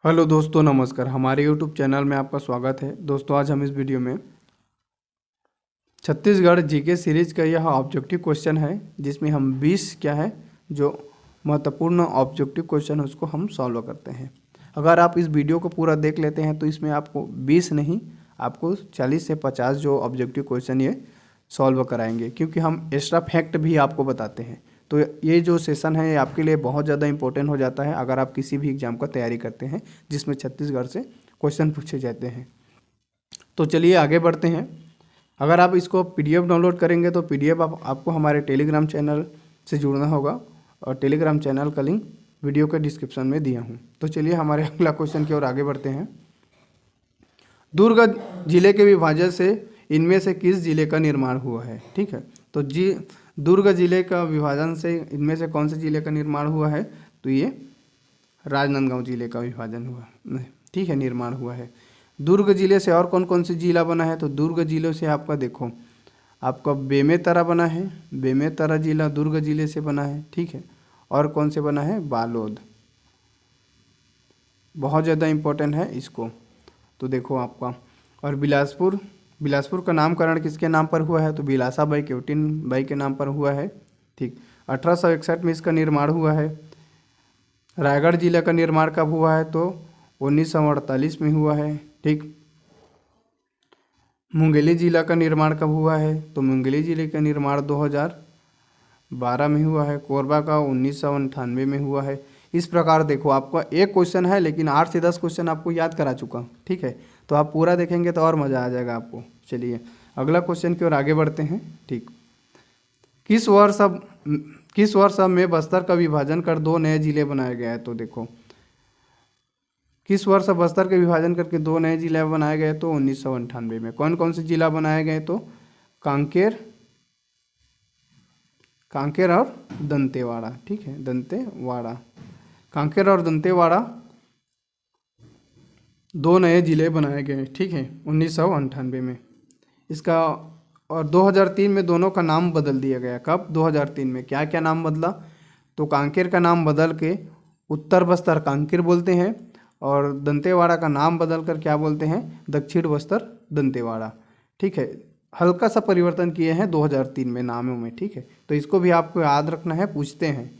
Hello दोस्तों, नमस्कार। हमारे यूट्यूब चैनल में आपका स्वागत है। दोस्तों, आज हम इस वीडियो में छत्तीसगढ़ जीके सीरीज का यह ऑब्जेक्टिव क्वेश्चन है, जिसमें हम 20 क्या है जो महत्वपूर्ण ऑब्जेक्टिव क्वेश्चन है उसको हम सॉल्व करते हैं। अगर आप इस वीडियो को पूरा देख लेते हैं तो इसमें आपको 20 नहीं, आपको 40 से 50 जो ऑब्जेक्टिव क्वेश्चन ये सॉल्व कराएंगे, क्योंकि हम एक्स्ट्रा फैक्ट भी आपको बताते हैं। तो ये जो सेशन है ये आपके लिए बहुत ज़्यादा इंपॉर्टेंट हो जाता है अगर आप किसी भी एग्जाम का तैयारी करते हैं जिसमें छत्तीसगढ़ से क्वेश्चन पूछे जाते हैं। तो चलिए आगे बढ़ते हैं। अगर आप इसको पीडीएफ डाउनलोड करेंगे तो पीडीएफ आपको हमारे टेलीग्राम चैनल से जुड़ना होगा, और टेलीग्राम चैनल का लिंक वीडियो के डिस्क्रिप्शन में दिया हूँ। तो चलिए हमारे अगला क्वेश्चन की ओर आगे बढ़ते हैं। दुर्ग जिले के विभाजन से इनमें से किस जिले का निर्माण हुआ है? ठीक है, तो दुर्ग जिले का विभाजन से इनमें से कौन से जिले का निर्माण हुआ है? तो ये राजनांदगांव जिले का विभाजन हुआ, ठीक है, निर्माण हुआ है। दुर्ग जिले से और कौन कौन से जिला बना है? तो दुर्ग जिले से आपका देखो, आपका बेमेतरा बना है, बेमेतरा जिला दुर्ग जिले से बना है, ठीक है। और कौन से बना है? बालोद, बहुत ज़्यादा इम्पोर्टेंट है इसको। तो देखो आपका, और बिलासपुर का नामकरण किसके नाम पर हुआ है? तो बिलासा बाई केवटिन बाई के नाम पर हुआ है, ठीक। 1861 में इसका निर्माण हुआ है। रायगढ़ जिला का निर्माण कब हुआ है? तो 1948 में हुआ है, ठीक। मुंगेली जिला का निर्माण कब हुआ है? तो मुंगेली जिले का निर्माण 2012 में हुआ है। कोरबा का 1998 में हुआ है। इस प्रकार देखो, आपका एक क्वेश्चन है लेकिन 8 से 10 क्वेश्चन आपको याद करा चुका, ठीक है। तो आप पूरा देखेंगे तो और मज़ा आ जाएगा आपको। चलिए अगला क्वेश्चन की ओर आगे बढ़ते हैं, ठीक। किस वर्ष में बस्तर का विभाजन कर 2 नए जिले बनाए गए हैं? तो देखो, किस वर्ष बस्तर के विभाजन करके 2 नए जिले बनाए गए? तो 1998 में। कौन कौन से जिला बनाए गए? तो कांकेर और दंतेवाड़ा, ठीक है, दंतेवाड़ा, कांकेर और दंतेवाड़ा 2 नए जिले बनाए गए, ठीक है, 1998 में। इसका और 2003 में दोनों का नाम बदल दिया गया। कब? 2003 में। क्या क्या नाम बदला? तो कांकेर का नाम बदल के उत्तर बस्तर कांकेर बोलते हैं, और दंतेवाड़ा का नाम बदल कर क्या बोलते हैं? दक्षिण बस्तर दंतेवाड़ा, ठीक है। हल्का सा परिवर्तन किए हैं 2003 में नामों में, ठीक है। तो इसको भी आपको याद रखना है, पूछते हैं,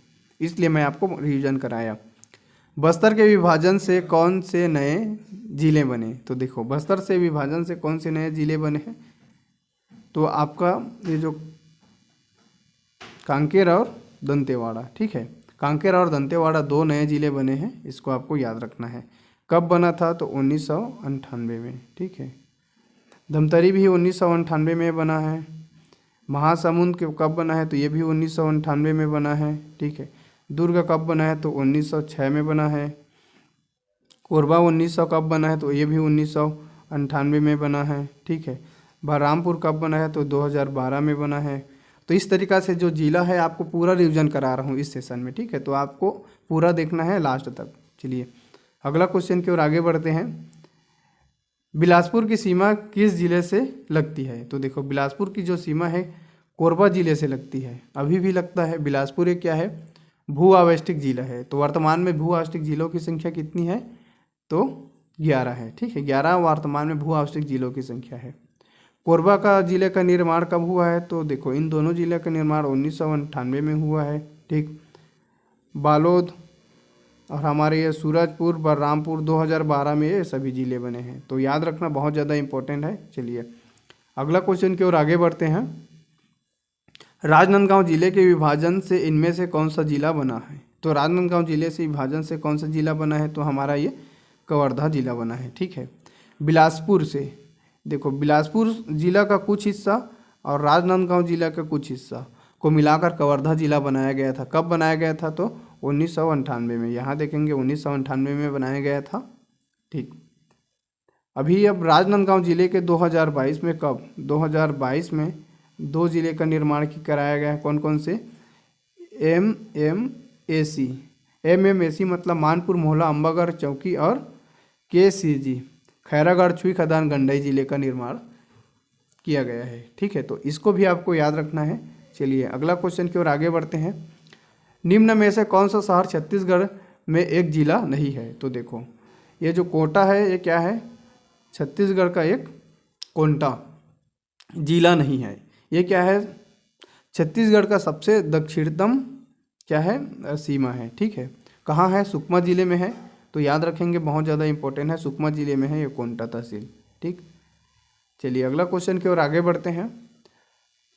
इसलिए मैं आपको रिवीजन कराया। बस्तर के विभाजन से कौन से नए जिले बने? तो देखो, बस्तर से विभाजन से कौन से नए जिले बने हैं? तो आपका ये जो कांकेर और दंतेवाड़ा, ठीक है, कांकेर और दंतेवाड़ा 2 नए जिले बने हैं, इसको आपको याद रखना है। कब बना था? तो 1998 में, ठीक है। धमतरी भी 1998 में बना है। महासमुंद के कब बना है? तो ये भी 1998 में बना है, ठीक है। दुर्ग कब बना है? तो 1906 में बना है। कोरबा 1900 कब बना है? तो ये भी 1998 में बना है, ठीक है। बलरामपुर कब बना है? तो 2012 में बना है। तो इस तरीक़ा से जो जिला है आपको पूरा रिवीजन करा रहा हूँ इस सेशन में, ठीक है। तो आपको पूरा देखना है लास्ट तक। चलिए अगला क्वेश्चन की ओर आगे बढ़ते हैं। बिलासपुर की सीमा किस जिले से लगती है? तो देखो, बिलासपुर की जो सीमा है कोरबा जिले से लगती है, अभी भी लगता है। बिलासपुर एक क्या है? भू आवष्टिक जिला है। तो वर्तमान में भू आवष्टिक जिलों की संख्या कितनी है? तो 11 है, ठीक है। 11 वर्तमान में भू आवष्टिक जिलों की संख्या है। कोरबा का जिले का निर्माण कब हुआ है? तो देखो, इन दोनों जिले का निर्माण 1998 में हुआ है, ठीक। बालोद और हमारे ये सूरजपुर, बलरामपुर 2012 में ये सभी जिले बने हैं। तो याद रखना बहुत ज़्यादा इंपॉर्टेंट है। चलिए अगला क्वेश्चन की ओर आगे बढ़ते हैं। राजनांदगांव जिले के विभाजन से इनमें से कौन सा जिला बना है? तो राजनांदगांव जिले से विभाजन से कौन सा जिला बना है? तो हमारा ये कवर्धा जिला बना है, ठीक है। बिलासपुर से देखो, बिलासपुर जिला का कुछ हिस्सा और राजनांदगांव जिला का कुछ हिस्सा को मिलाकर कवर्धा जिला बनाया गया था। कब बनाया गया था? तो 1998 में। यहाँ देखेंगे 1998 में बनाया गया था, ठीक। अभी अब राजनांदगांव जिले के 2022 में, कब? 2022 में 2 जिले का निर्माण कराया गया है। कौन कौन से? MMAC मतलब मानपुर, मोहला, अंबागढ़, चौकी, और KCG खैरागढ़, छुई, खदान, गंडई जिले का निर्माण किया गया है, ठीक है। तो इसको भी आपको याद रखना है। चलिए अगला क्वेश्चन की ओर आगे बढ़ते हैं। निम्न में से कौन सा शहर छत्तीसगढ़ में एक जिला नहीं है? तो देखो, ये जो कोटा है ये क्या है, छत्तीसगढ़ का एक कोंटा जिला नहीं है। ये क्या है, छत्तीसगढ़ का सबसे दक्षिणतम क्या है सीमा है, ठीक है। कहाँ है, सुकमा जिले में है, तो याद रखेंगे, बहुत ज़्यादा इंपॉर्टेंट है, सुकमा जिले में है ये कोंटा तहसील, ठीक। चलिए अगला क्वेश्चन की ओर आगे बढ़ते हैं।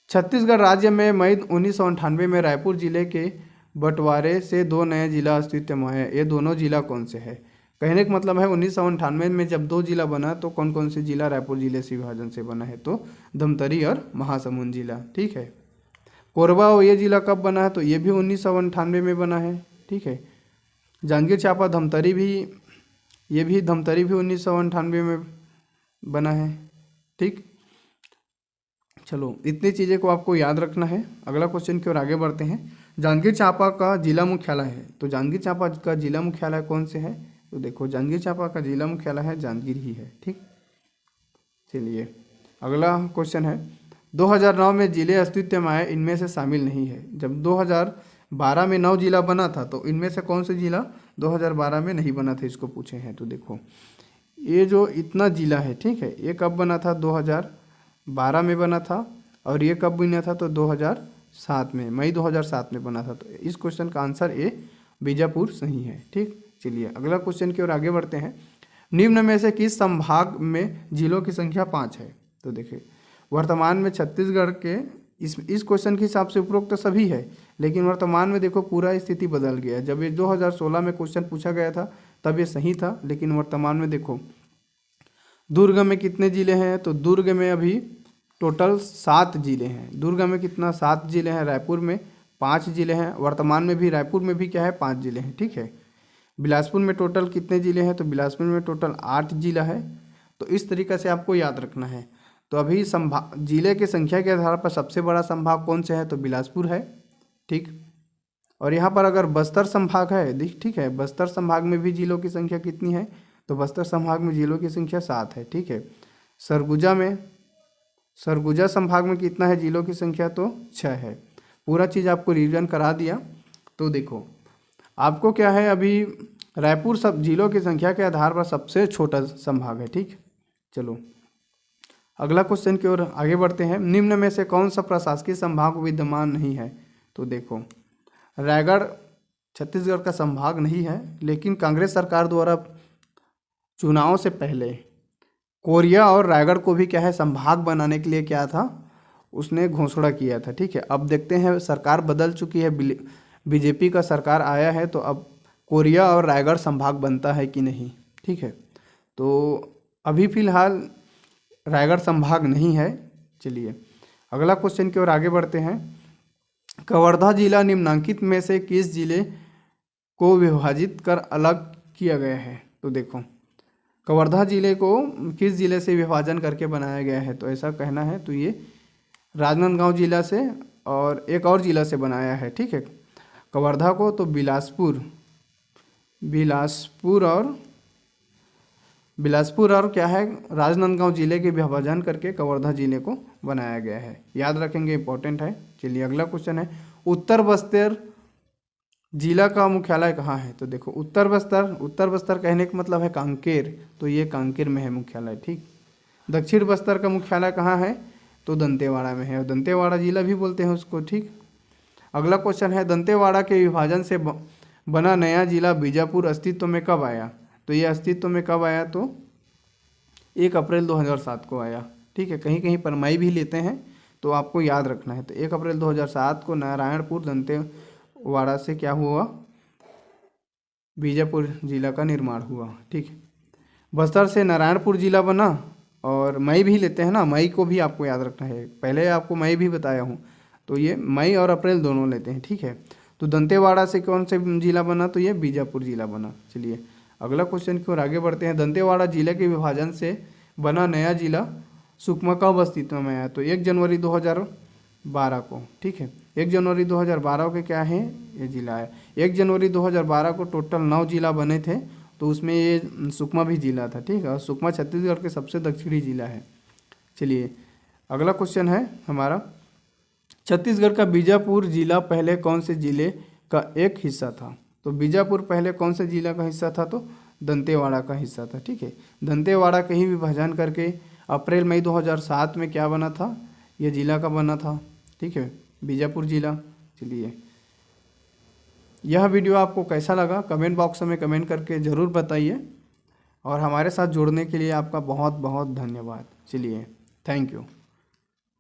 छत्तीसगढ़ राज्य में मई 1998 में रायपुर जिले के बंटवारे से 2 नए जिला अस्तित्व में आए। ये दोनों जिला कौन से हैं? कहने का मतलब है 1998 में जब 2 जिला बना तो कौन कौन से जिला रायपुर जिले से विभाजन से बना है? तो धमतरी और महासमुंद जिला, ठीक है। कोरबा और ये जिला कब बना है? तो ये भी 1998 में बना है, ठीक है। जांजगीर चांपा धमतरी भी, ये भी धमतरी भी 1998 में बना है, ठीक। चलो इतनी चीज़ें को आपको याद रखना है। अगला क्वेश्चन की ओर आगे बढ़ते हैं। जांजगीर चांपा का जिला मुख्यालय है, तो जांजगीर चांपा का जिला मुख्यालय कौन से है? तो देखो जांजगीर चांपा का जिला मुख्यालय है जांजगीर ही है, ठीक। चलिए अगला क्वेश्चन है, 2009 में जिले अस्तित्व में आए, इनमें से शामिल नहीं है। जब 2012 में 9 जिला बना था तो इनमें से कौन से जिला 2012 में नहीं बना था, इसको पूछे हैं। तो देखो ये जो इतना जिला है, ठीक है, ये कब बना था? 2012 में बना था। और ये कब बना था? तो 2007 में, मई 2007 में बना था। तो इस क्वेश्चन का आंसर ए बीजापुर सही है, ठीक। चलिए अगला क्वेश्चन की ओर आगे बढ़ते हैं। निम्न में से किस संभाग में जिलों की संख्या 5 है? तो देखिए वर्तमान में छत्तीसगढ़ के इस क्वेश्चन के हिसाब से उपरोक्त तो सभी है, लेकिन वर्तमान में देखो पूरा स्थिति बदल गया। जब ये 2016 में क्वेश्चन पूछा गया था तब ये सही था, लेकिन वर्तमान में देखो दुर्ग में कितने जिले हैं? तो दुर्ग में अभी टोटल 7 जिले हैं। दुर्ग में कितना? 7 जिले हैं। रायपुर में 5 जिले हैं। वर्तमान में भी रायपुर में भी क्या है? 5 जिले हैं, ठीक है। बिलासपुर में टोटल कितने जिले हैं? तो बिलासपुर में टोटल 8 जिला है। तो इस तरीक़े से आपको याद रखना है। तो अभी संभाग जिले की संख्या के आधार पर सबसे बड़ा संभाग कौन से है? तो बिलासपुर है, ठीक। और यहाँ पर अगर बस्तर संभाग है, ठीक है, बस्तर संभाग में भी जिलों की संख्या कितनी है? तो बस्तर संभाग में जिलों की संख्या 7 है, ठीक है। सरगुजा संभाग में कितना है जिलों की संख्या? तो 6 है। पूरा चीज़ आपको रिवीजन करा दिया। तो देखो आपको क्या है, अभी रायपुर सब जिलों की संख्या के आधार पर सबसे छोटा संभाग है, ठीक। चलो अगला क्वेश्चन की ओर आगे बढ़ते हैं। निम्न में से कौन सा प्रशासकीय संभाग विद्यमान नहीं है? तो देखो रायगढ़ छत्तीसगढ़ का संभाग नहीं है, लेकिन कांग्रेस सरकार द्वारा चुनाव से पहले कोरिया और रायगढ़ को भी क्या है संभाग बनाने के लिए क्या था, उसने घोषणा किया था, ठीक है। अब देखते हैं सरकार बदल चुकी है, बीजेपी का सरकार आया है, तो अब कोरिया और रायगढ़ संभाग बनता है कि नहीं, ठीक है। तो अभी फिलहाल रायगढ़ संभाग नहीं है। चलिए अगला क्वेश्चन की ओर आगे बढ़ते हैं। कवर्धा जिला निम्नांकित में से किस जिले को विभाजित कर अलग किया गया है? तो देखो कवर्धा जिले को किस जिले से विभाजन करके बनाया गया है? तो ऐसा कहना है तो ये राजनांदगांव जिला से और एक और जिला से बनाया है, ठीक है। कवर्धा को तो बिलासपुर और क्या है राजनांदगांव जिले के विभाजन करके कवर्धा जिले को बनाया गया है। याद रखेंगे, इंपॉर्टेंट है। चलिए अगला क्वेश्चन है, उत्तर बस्तर जिला का मुख्यालय कहाँ है? तो देखो उत्तर बस्तर कहने का मतलब है कांकेर, तो ये कांकेर में है मुख्यालय, ठीक। दक्षिण बस्तर का मुख्यालय कहाँ है? तो दंतेवाड़ा में है, और दंतेवाड़ा जिला भी बोलते हैं उसको, ठीक। अगला क्वेश्चन है, दंतेवाड़ा के विभाजन से बना नया जिला बीजापुर अस्तित्व में कब आया? तो ये अस्तित्व में कब आया? तो 1 अप्रैल 2007 को आया, ठीक है। कहीं कहीं पर मई भी लेते हैं, तो आपको याद रखना है। तो 1 अप्रैल 2007 को नारायणपुर दंतेवाड़ा से क्या हुआ? बीजापुर जिला का निर्माण हुआ, ठीक। बस्तर से नारायणपुर जिला बना, और मई भी लेते हैं ना, मई को भी आपको याद रखना है। पहले आपको मई भी बताया हूँ, तो ये मई और अप्रैल दोनों लेते हैं, ठीक है। तो दंतेवाड़ा से कौन से जिला बना? तो ये बीजापुर जिला बना। चलिए अगला क्वेश्चन की ओर आगे बढ़ते हैं। दंतेवाड़ा जिले के विभाजन से बना नया जिला सुकमा कब अस्तित्व में आया? तो 1 जनवरी 2012 को, ठीक है। 1 जनवरी 2012 के क्या है ये जिला है। 1 जनवरी 2012 को टोटल 9 जिला बने थे, तो उसमें ये सुकमा भी जिला था, ठीक है। और सुकमा छत्तीसगढ़ के सबसे दक्षिणी जिला है। चलिए अगला क्वेश्चन है हमारा, छत्तीसगढ़ का बीजापुर जिला पहले कौन से जिले का एक हिस्सा था? तो बीजापुर पहले कौन से जिला का हिस्सा था? तो दंतेवाड़ा का हिस्सा था। ठीक है, दंतेवाड़ा के ही विभाजन करके अप्रैल मई 2007 में क्या बना था, यह जिला का बना था। ठीक है, बीजापुर जिला। चलिए, यह वीडियो आपको कैसा लगा कमेंट बॉक्स में कमेंट करके ज़रूर बताइए, और हमारे साथ जुड़ने के लिए आपका बहुत बहुत धन्यवाद। चलिए, थैंक यू।